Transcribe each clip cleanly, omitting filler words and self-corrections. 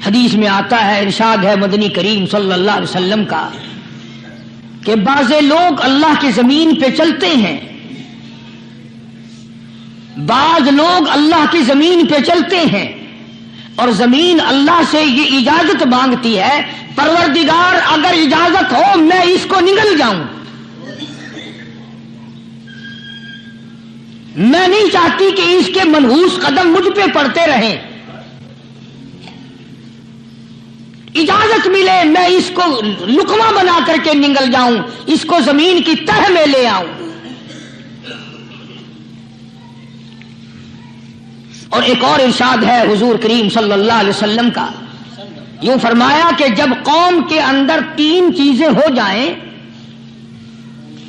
حدیث میں آتا ہے، ارشاد ہے مدنی کریم صلی اللہ علیہ وسلم کا کہ بعض لوگ اللہ کی زمین پہ چلتے ہیں، بعض لوگ اللہ کی زمین پہ چلتے ہیں اور زمین اللہ سے یہ اجازت مانگتی ہے، پروردگار اگر اجازت ہو میں اس کو نگل جاؤں، میں نہیں چاہتی کہ اس کے منحوس قدم مجھ پہ پڑتے رہیں، اجازت ملے میں اس کو لقمہ بنا کر کے نگل جاؤں، اس کو زمین کی تہ میں لے آؤں۔ اور ایک اور ارشاد ہے حضور کریم صلی اللہ علیہ وسلم کا، یوں فرمایا کہ جب قوم کے اندر 3 چیزیں ہو جائیں،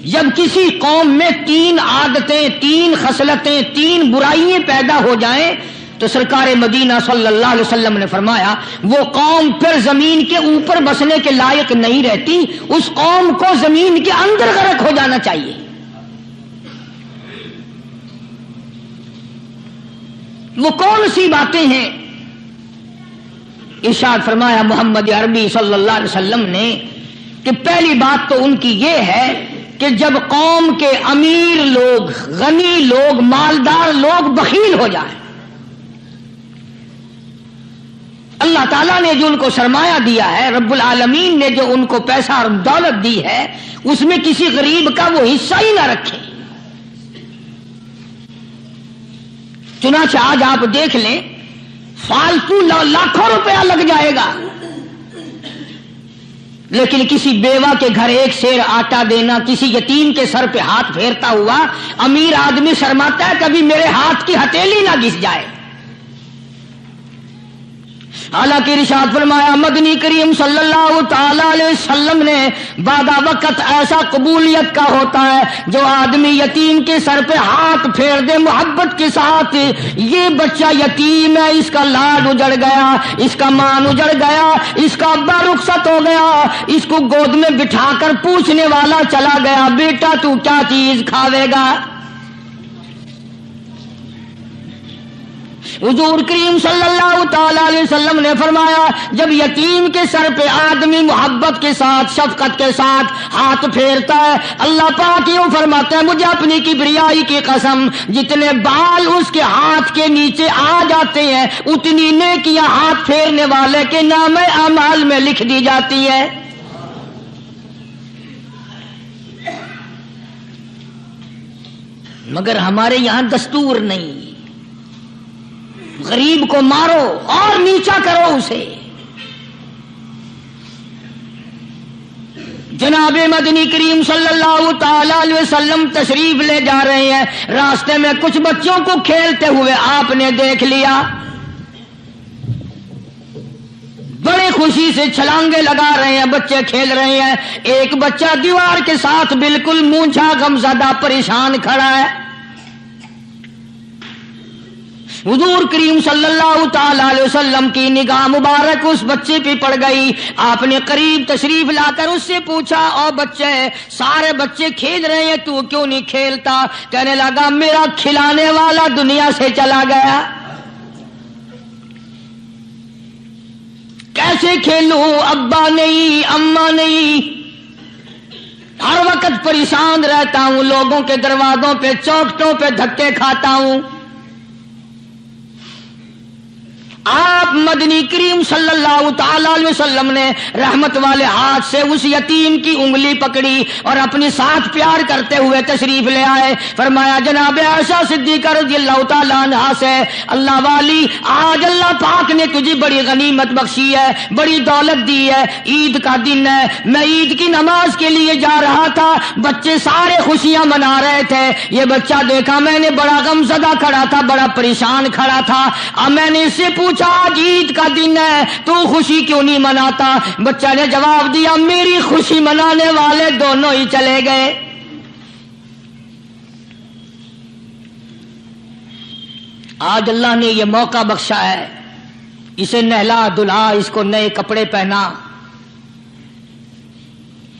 جب کسی قوم میں 3 عادتیں، 3 خصلتیں، 3 برائیاں پیدا ہو جائیں تو سرکار مدینہ صلی اللہ علیہ وسلم نے فرمایا وہ قوم پھر زمین کے اوپر بسنے کے لائق نہیں رہتی، اس قوم کو زمین کے اندر غرق ہو جانا چاہیے۔ وہ کون سی باتیں ہیں؟ ارشاد فرمایا محمد عربی صلی اللہ علیہ وسلم نے کہ پہلی بات تو ان کی یہ ہے کہ جب قوم کے امیر لوگ، غنی لوگ، مالدار لوگ بخیل ہو جائیں، اللہ تعالیٰ نے جو ان کو سرمایہ دیا ہے، رب العالمین نے جو ان کو پیسہ اور دولت دی ہے، اس میں کسی غریب کا وہ حصہ ہی نہ رکھیں۔ چنانچہ آج آپ دیکھ لیں فالتو لاکھوں روپیہ لگ جائے گا، لیکن کسی بیوہ کے گھر 1 سیر آٹا دینا، کسی یتیم کے سر پہ ہاتھ پھیرتا ہوا امیر آدمی شرماتا ہے کبھی میرے ہاتھ کی ہتھیلی نہ گھس جائے۔ حالانکہ ارشاد فرمایا مدنی کریم صلی اللہ تعالی علیہ وسلم نے بعد وقت ایسا قبولیت کا ہوتا ہے جو آدمی یتیم کے سر پہ ہاتھ پھیر دے محبت کے ساتھ، یہ بچہ یتیم ہے، اس کا لاڈ اجڑ گیا، اس کا مان اجڑ گیا، اس کا ابا رخصت ہو گیا، اس کو گود میں بٹھا کر پوچھنے والا چلا گیا بیٹا تو کیا چیز کھاوے گا؟ حضور کریم صلی اللہ تعالی علیہ وسلم نے فرمایا جب یتیم کے سر پہ آدمی محبت کے ساتھ، شفقت کے ساتھ ہاتھ پھیرتا ہے، اللہ پاک یوں فرماتا ہے مجھے اپنی کبریائی کی قسم جتنے بال اس کے ہاتھ کے نیچے آ جاتے ہیں اتنی نیکیاں ہاتھ پھیرنے والے کے نام اعمال میں لکھ دی جاتی ہے۔ مگر ہمارے یہاں دستور نہیں، غریب کو مارو اور نیچا کرو اسے۔ جناب مدنی کریم صلی اللہ تعالی علیہ وسلم تشریف لے جا رہے ہیں، راستے میں کچھ بچوں کو کھیلتے ہوئے آپ نے دیکھ لیا، بڑے خوشی سے چھلانگے لگا رہے ہیں، بچے کھیل رہے ہیں، ایک بچہ دیوار کے ساتھ بالکل مونچھا غمزدہ پریشان کھڑا ہے۔ حضور کریم صلی اللہ تعالی علیہ وسلم کی نگاہ مبارک اس بچے پہ پڑ گئی، آپ نے قریب تشریف لا کر اس سے پوچھا او بچے، سارے بچے کھیل رہے ہیں تو کیوں نہیں کھیلتا؟ کہنے لگا میرا کھلانے والا دنیا سے چلا گیا، کیسے کھیلوں؟ ابا نہیں، اماں نہیں، ہر وقت پریشان رہتا ہوں، لوگوں کے دروازوں پہ چوکھٹوں پہ دھکے کھاتا ہوں۔ آپ مدنی کریم صلی اللہ تعالی علیہ وسلم نے رحمت والے ہاتھ سے اس یتیم کی انگلی پکڑی اور اپنی ساتھ پیار کرتے ہوئے تشریف لے آئے، فرمایا جناب عائشہ صدیقہ رضی اللہ تعالی عنہا سے اللہ والی آج اللہ پاک نے تجھے بڑی غنیمت بخشی ہے، بڑی دولت دی ہے، عید کا دن ہے، میں عید کی نماز کے لیے جا رہا تھا، بچے سارے خوشیاں منا رہے تھے، یہ بچہ دیکھا میں نے بڑا غمزدہ کھڑا تھا، بڑا پریشان کھڑا تھا، اب میں نے اس سے پوچھا آج عید کا دن ہے تو خوشی کیوں نہیں مناتا؟ بچہ نے جواب دیا میری خوشی منانے والے دونوں ہی چلے گئے۔ آج اللہ نے یہ موقع بخشا ہے، اسے نہلا دھلا، اس کو نئے کپڑے پہنا،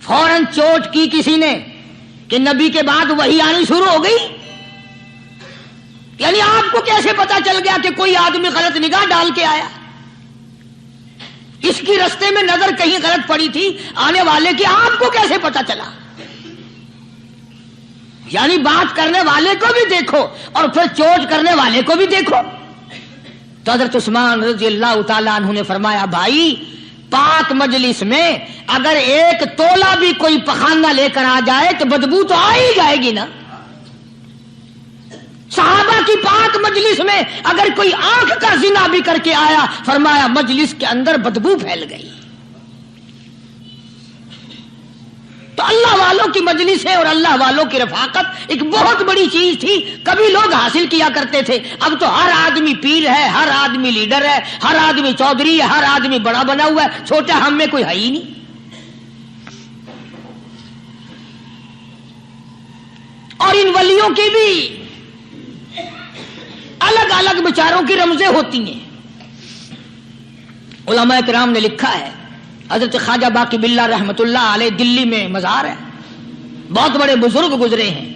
فوراً چوٹ کی کسی نے کہ نبی کے بعد وحی آنی شروع ہو گئی. یعنی آپ کو کیسے پتا چل گیا کہ کوئی آدمی غلط نگاہ ڈال کے آیا؟ اس کی رستے میں نظر کہیں غلط پڑی تھی آنے والے کی، آپ کو کیسے پتا چلا؟ یعنی بات کرنے والے کو بھی دیکھو اور پھر چوٹ کرنے والے کو بھی دیکھو. تو حضرت عثمان رضی اللہ تعالیٰ عنہ نے فرمایا بھائی پاک مجلس میں اگر ایک تولا بھی کوئی پخانہ لے کر آ جائے تو بدبو تو آ ہی جائے گی نا. صحابہ کی پاک مجلس میں اگر کوئی آنکھ کا زنا بھی کر کے آیا فرمایا مجلس کے اندر بدبو پھیل گئی. تو اللہ والوں کی مجلس ہے اور اللہ والوں کی رفاقت ایک بہت بڑی چیز تھی. کبھی لوگ حاصل کیا کرتے تھے، اب تو ہر آدمی پیر ہے، ہر آدمی لیڈر ہے، ہر آدمی چودھری ہے، ہر آدمی بڑا بنا ہوا ہے، چھوٹا ہم میں کوئی ہے ہی نہیں. اور ان ولیوں کی بھی الگ الگ بیچاروں کی رمزیں ہوتی ہیں. علماء کرام نے لکھا ہے حضرت خواجہ باقی باللہ رحمت اللہ علیہ دلی میں مزار ہے، بہت بڑے بزرگ گزرے ہیں.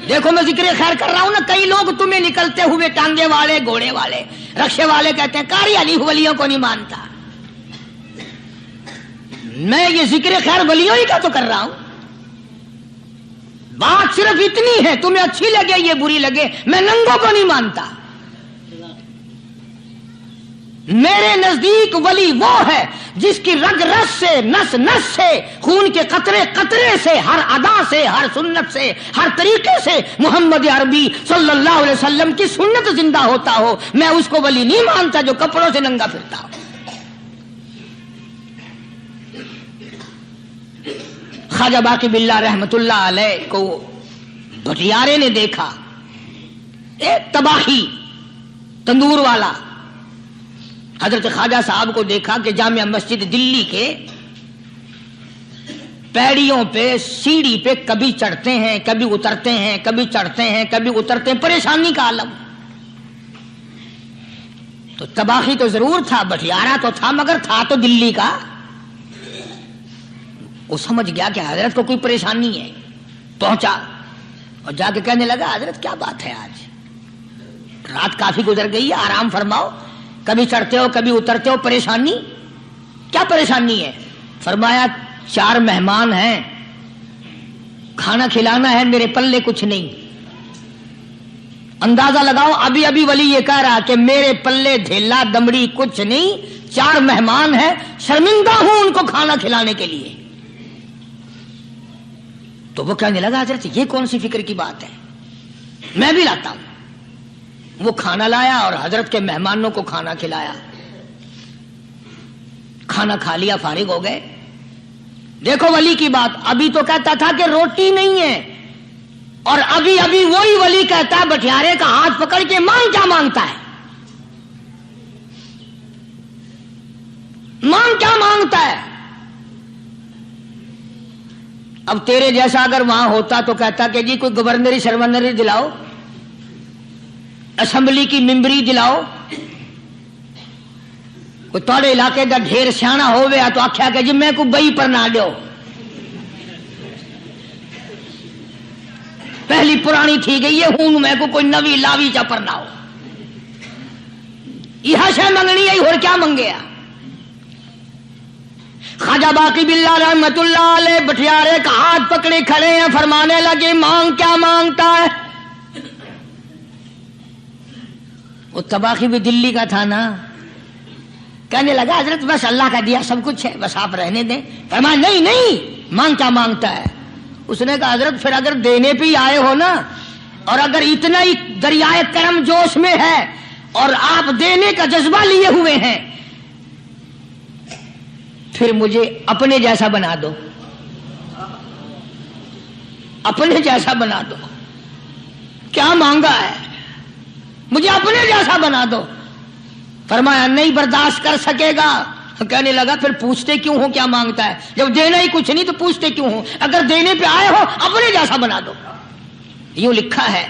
دیکھو میں ذکر خیر کر رہا ہوں نا، کئی لوگ تمہیں نکلتے ہوئے ٹانگے والے، گھوڑے والے، رکشے والے کہتے ہیں قاری علی ولیوں کو نہیں مانتا. میں یہ ذکر خیر ولیوں ہی کا تو کر رہا ہوں. بات صرف اتنی ہے، تمہیں اچھی لگے یہ بری لگے، میں ننگوں کو نہیں مانتا. میرے نزدیک ولی وہ ہے جس کی رگ رس سے، نس نس سے، خون کے قطرے قطرے سے، ہر ادا سے، ہر سنت سے، ہر طریقے سے محمد عربی صلی اللہ علیہ وسلم کی سنت زندہ ہوتا ہو. میں اس کو ولی نہیں مانتا جو کپڑوں سے ننگا پھرتا ہو. خواجہ باقی باللہ رحمت اللہ علیہ کو بھٹیارے نے دیکھا، ایک تباہی تندور والا. حضرت خواجہ صاحب کو دیکھا کہ جامع مسجد دلی کے پیڑیوں پہ، سیڑھی پہ کبھی چڑھتے ہیں کبھی اترتے ہیں، کبھی چڑھتے ہیں کبھی اترتے ہیں، پریشانی کا عالم. تو تباہی تو ضرور تھا، بھٹیارا تو تھا، مگر تھا تو دلی کا. وہ سمجھ گیا کہ حضرت کو کوئی پریشانی ہے. پہنچا اور جا کے کہنے لگا حضرت کیا بات ہے، آج رات کافی گزر گئی ہے، آرام فرماؤ، کبھی چڑھتے ہو کبھی اترتے ہو، پریشانی کیا پریشانی ہے؟ فرمایا 4 مہمان ہیں، کھانا کھلانا ہے، میرے پلے کچھ نہیں. اندازہ لگاؤ ابھی ابھی ولی یہ کہہ رہا کہ میرے پلے دھیلا دمڑی کچھ نہیں، 4 مہمان ہیں، شرمندہ ہوں ان کو کھانا کھلانے کے لیے. تو وہ کہنے لگا حضرت یہ کون سی فکر کی بات ہے، میں بھی لاتا ہوں. وہ کھانا لایا اور حضرت کے مہمانوں کو کھانا کھلایا. کھانا کھا لیا، فارغ ہو گئے. دیکھو ولی کی بات، ابھی تو کہتا تھا کہ روٹی نہیں ہے، اور ابھی ابھی وہی ولی کہتا ہے بٹیارے کا ہاتھ پکڑ کے مانگ کیا مانگتا ہے، مانگ کیا مانگتا ہے. اب تیرے جیسا اگر وہاں ہوتا تو کہتا کہ جی کوئی گورنری سرورنری دلاؤ، اسمبلی کی ممبری دلاؤ. کوئی تھوڑے علاقے کا ڈھیر سیاح ہوئے تو آخیا کہ جی میں کو بئی پر نہ دو، پہلی پرانی تھی گئی ہے ہوں میں کو کوئی نوی لاوی چا پر نہ ہو. یہ شے منگنی ہے اور کیا منگیا. خواجہ باقی باللہ رحمت اللہ علیہ بٹیارے کا ہاتھ پکڑے کھڑے ہیں، فرمانے لگے مانگ کیا مانگتا ہے. وہ تباہی بھی دلی کا تھا نا. کہنے لگا حضرت بس اللہ کا دیا سب کچھ ہے، بس آپ رہنے دیں. فرمایا نہیں نہیں، مانگ کیا مانگتا ہے. اس نے کہا حضرت پھر اگر دینے پہ ہی آئے ہو نا، اور اگر اتنا ہی دریائے کرم جوش میں ہے اور آپ دینے کا جذبہ لیے ہوئے ہیں، پھر مجھے اپنے جیسا بنا دو، اپنے جیسا بنا دو. کیا مانگا ہے، مجھے اپنے جیسا بنا دو. فرمایا نہیں برداشت کر سکے گا. کہنے لگا پھر پوچھتے کیوں ہو کیا مانگتا ہے، جب دینا ہی کچھ نہیں تو پوچھتے کیوں ہو، اگر دینے پہ آئے ہو اپنے جیسا بنا دو. یوں لکھا ہے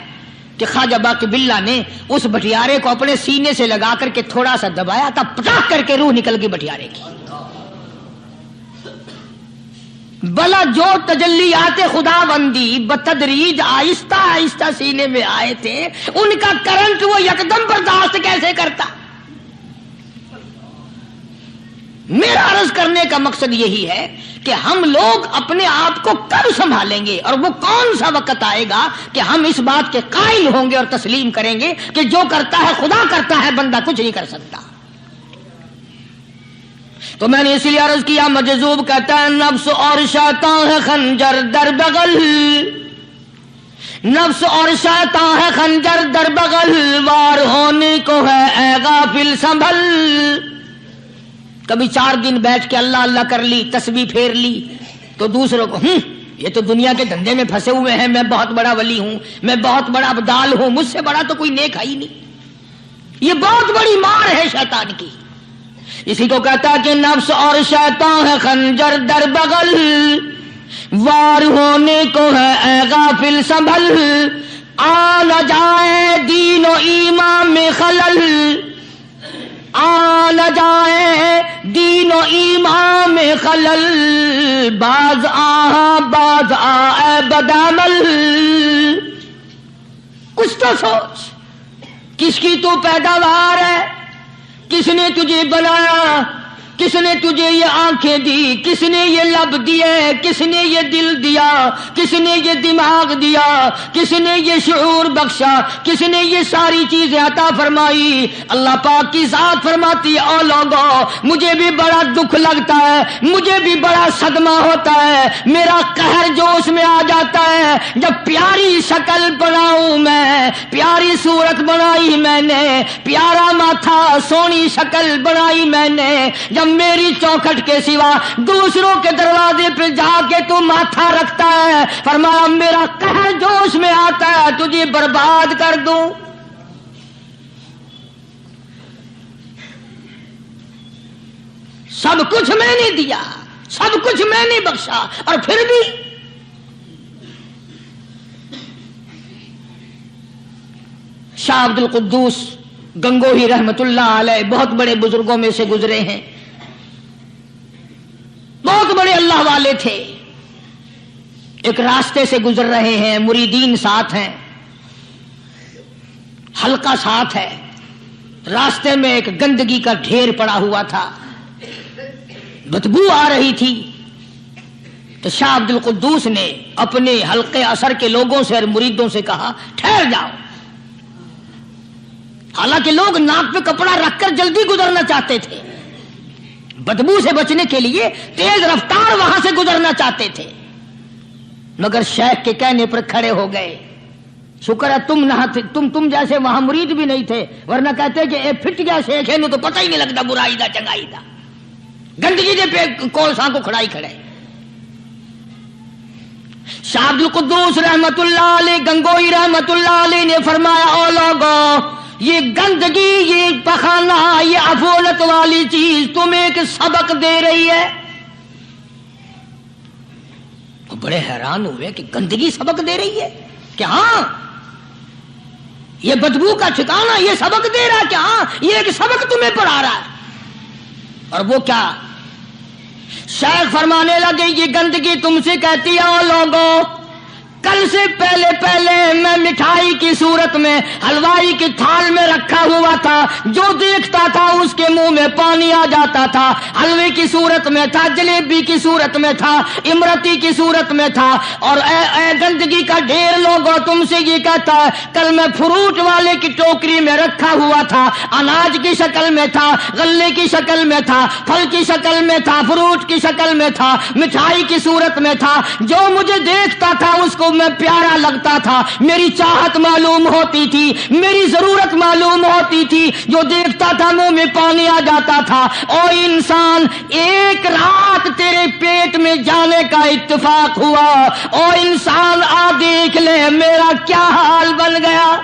کہ خواجہ باقی باللہ نے اس بٹیارے کو اپنے سینے سے لگا کر کے تھوڑا سا دبایا تھا، پٹاخ کر کے روح نکل گئی بٹیارے کی. بلا جو تجلیات خدا بندی بتدریج آہستہ آہستہ سینے میں آئے تھے، ان کا کرنٹ وہ یکدم برداشت کیسے کرتا؟ میرا عرض کرنے کا مقصد یہی ہے کہ ہم لوگ اپنے آپ کو کب سنبھالیں گے، اور وہ کون سا وقت آئے گا کہ ہم اس بات کے قائل ہوں گے اور تسلیم کریں گے کہ جو کرتا ہے خدا کرتا ہے، بندہ کچھ نہیں کر سکتا۔ تو میں نے اس لیے عرض کیا، مجذوب کہتا ہے نفس اور شیطان ہے خنجر در بغل، نفس اور شیطان ہے خنجر در بغل، وار ہونے کو ہے اے غافل سنبھل۔ کبھی 4 دن بیٹھ کے اللہ اللہ کر لی، تسبیح پھیر لی، تو دوسروں کو یہ تو دنیا کے دھندے میں پھنسے ہوئے ہیں، میں بہت بڑا ولی ہوں، میں بہت بڑا ابدال ہوں، مجھ سے بڑا تو کوئی نیک ہے ہی نہیں۔ یہ بہت بڑی مار ہے شیطان کی۔ اسی کو کہتا کہ نفس اور شیطان ہے خنجر در بغل، وار ہونے کو ہے اے غافل سنبھل، آ نہ جائے دین و ایمان میں خلل، آ نہ جائے دین و ایمان میں خلل، باز اے بدعمل۔ کچھ تو سوچ، کس کی تو پیداوار ہے، کس نے تجھے بنایا، کس نے تجھے یہ آنکھیں دی، کس نے یہ لب دیے، کس نے یہ دل دیا، کس نے یہ دماغ دیا، کس نے یہ شعور بخشا، کس نے یہ ساری چیزیں عطا فرمائی؟ اللہ پاک کی ذات فرماتی ہے او لوگو، مجھے بھی بڑا دکھ لگتا ہے، مجھے بھی بڑا صدمہ ہوتا ہے، میرا قہر جوش میں آ جاتا ہے جب پیاری شکل بناؤں میں، پیاری صورت بنائی میں نے، پیارا ماتھا سونی شکل بنائی میں نے، جب میری چوکھٹ کے سوا دوسروں کے دروازے پہ جا کے تو ماتھا رکھتا ہے، فرمایا میرا قہر جوش میں آتا ہے تجھے برباد کر دوں۔ سب کچھ میں نے دیا، سب کچھ میں نے بخشا، اور پھر بھی شاہ عبد القدوس گنگوہی رحمت اللہ علیہ بہت بڑے بزرگوں میں سے گزرے ہیں، بہت بڑے اللہ والے تھے۔ ایک راستے سے گزر رہے ہیں، مریدین ساتھ ہیں، حلقہ ساتھ ہے، راستے میں ایک گندگی کا ڈھیر پڑا ہوا تھا، بدبو آ رہی تھی، تو شاہ عبد القدوس نے اپنے حلقے اثر کے لوگوں سے اور مریدوں سے کہا ٹھہر جاؤ۔ حالانکہ لوگ ناک پہ کپڑا رکھ کر جلدی گزرنا چاہتے تھے، بدبو سے بچنے کے لیے تیز رفتار وہاں سے گزرنا چاہتے تھے، مگر شیخ کے کہنے پر کھڑے ہو گئے۔ شکر ہے تم نہ تم جیسے وہاں مرید بھی نہیں تھے، ورنہ کہتے کہ اے پھٹ گیا شیخ ہے، تو پتہ ہی نہیں لگتا برائی دا چنگائی دا، گندگی دے پہ کولساں کو کھڑائی کھڑے۔ شاہ عبد القدوس رحمت اللہ علیہ گنگوئی رحمت اللہ علیہ نے فرمایا او لوگو، یہ گندگی، یہ پخانہ، یہ افولت والی چیز تمہیں ایک سبق دے رہی ہے۔ وہ بڑے حیران ہوئے کہ گندگی سبق دے رہی ہے کہ ہاں یہ بدبو کا ٹھکانہ یہ سبق دے رہا ہے کہ ہاں یہ ایک سبق تمہیں پڑھا رہا ہے۔ اور وہ کیا؟ شیخ فرمانے لگے یہ گندگی تم سے کہتی ہے او لوگو، کل سے پہلے میں مٹھائی کی صورت میں حلوائی کی تھال میں رکھا ہوا تھا، جو دیکھتا تھا اس کے منہ میں پانی آ جاتا تھا، حلوے کی صورت میں تھا، جلیبی کی صورت میں تھا، امرتی کی صورت میں تھا، اور اے گندگی کا ڈھیر لوگوں تم سے یہ کہتا ہے کل میں فروٹ والے کی ٹوکری میں رکھا ہوا تھا، اناج کی شکل میں تھا، غلے کی شکل میں تھا، پھل کی شکل میں تھا، فروٹ کی شکل میں تھا، مٹھائی کی صورت میں تھا، جو مجھے دیکھتا تھا اس کو میں پیارا لگتا تھا، میری چاہت معلوم ہوتی تھی، میری ضرورت معلوم ہوتی تھی، جو دیکھتا تھا منہ میں پانی آ جاتا تھا۔ او انسان، ایک رات تیرے پیٹ میں جانے کا اتفاق ہوا، او انسان آ دیکھ لے میرا کیا حال بن گیا۔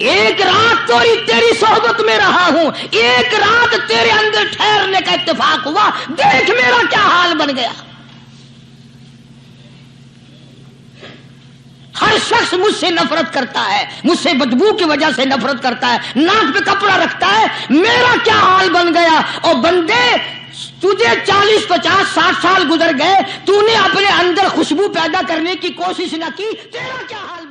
ایک رات تو تیری صحبت میں رہا ہوں، ایک رات تیرے اندر ٹھہرنے کا اتفاق ہوا، دیکھ میرا کیا حال بن گیا۔ ہر شخص مجھ سے نفرت کرتا ہے، مجھ سے بدبو کی وجہ سے نفرت کرتا ہے، ناک پہ کپڑا رکھتا ہے، میرا کیا حال بن گیا؟ اور بندے تجھے 40 50 60 سال گزر گئے، تو نے اپنے اندر خوشبو پیدا کرنے کی کوشش نہ کی، تیرا کیا حال